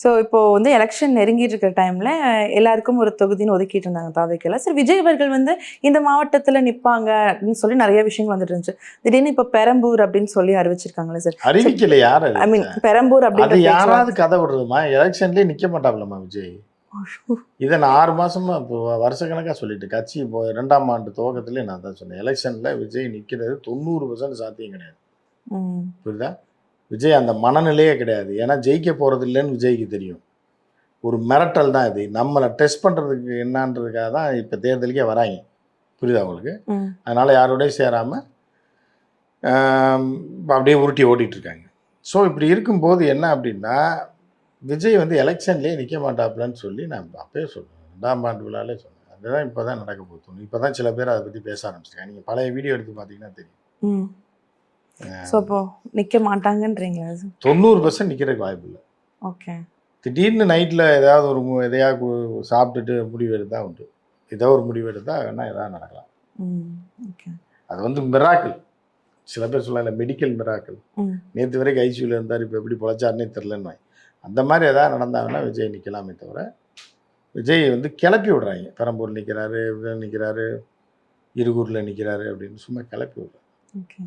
So இப்போ வந்து election நெருங்கிட்டு இருக்கிற டைம்ல எல்லாருக்கும் ஒரு தொகுதின்னு ஒதுக்கிட்டு இருந்தாங்க தாவேக்கையில. சரி, விஜய் அவர்கள் வந்து இந்த மாவட்டத்துல நிப்பாங்க அப்படின்னு சொல்லி நிறைய விஷயங்கள் வந்துட்டு இருந்துச்சு. திடீர்னு இப்போ பெரம்பூர் அப்படின்னு சொல்லி அறிவிச்சிருக்காங்களே சார். அறிவிக்கல யார் ஐ மீன் பெரம்பூர் அது அப்படின்ற யாராவது கதை விடுறதுமா? எலெக்ஷன்லேயே நிற்க மாட்டாப்லம்மா விஜய். இதை நான் 6 மாசமா இப்போ வருஷக்கணக்காக சொல்லிட்டு கட்சி இப்போ 2ஆம் ஆண்டு துவக்கத்துலேயே நான் தான் சொன்னேன். எலெக்ஷனில் விஜய் நிற்கிறது 90% சாத்தியம் கிடையாது. புரியுதா? விஜய் அந்த மனநிலையே கிடையாது. ஏன்னா ஜெயிக்க போகிறது இல்லைன்னு விஜய்க்கு தெரியும். ஒரு மிரட்டல் தான் இது. நம்மளை டெஸ்ட் பண்ணுறதுக்கு என்னன்றதுக்காக தான் இப்போ தேர்தலுக்கே வராங்க. புரியுதா உங்களுக்கு? அதனால் யாரோடய சேராமல் அப்படியே உருட்டி ஓட்டிகிட்ருக்காங்க. ஸோ இப்படி இருக்கும்போது என்ன அப்படின்னா, விஜய் வந்து எலெக்ஷன்லேயே நிற்க மாட்டாப்புலன்னு சொல்லி நான் அப்பயே சொல்லுவேன். 2ஆம் ஆண்டு விழாலே சொன்னேன். அதுதான் இப்போ தான் நடக்க போகுது. இப்போ தான் சில பேர் அதை பற்றி பேச ஆரம்பிச்சிருக்காங்க. நீங்கள் பழைய வீடியோ எடுத்து பார்த்தீங்கன்னா தெரியும். ஸோ அப்போ நிற்க மாட்டாங்கன்றீங்களா? 90% நிற்கிறதுக்கு வாய்ப்பு இல்லை. ஓகே. திடீர்னு நைட்டில் ஏதாவது ஒரு எதையாவது சாப்பிட்டுட்டு முடிவு எடுத்தால் உண்டு. ஏதோ ஒரு முடிவு எடுத்தால் வேணால் எதாவது நடக்கலாம். ஓகே. அது வந்து மிராக்கிள். சில பேர் சொல்லல மெடிக்கல் மிராக்கிள். நேற்று வரைக்கும் ஐசியூவில் இருந்தார், இப்போ எப்படி பொழைச்சாருன்னே தெரிலன்னு. அந்த மாதிரி எதாவது நடந்தாங்கன்னா விஜய் நிற்கலாமே தவிர, விஜய் வந்து கிளப்பி விடுறாங்க. பெரம்பூர் நிற்கிறாரு, நிற்கிறாரு, இருகூரில் நிற்கிறாரு அப்படின்னு சும்மா கிளப்பி விடுறாங்க. ஓகே.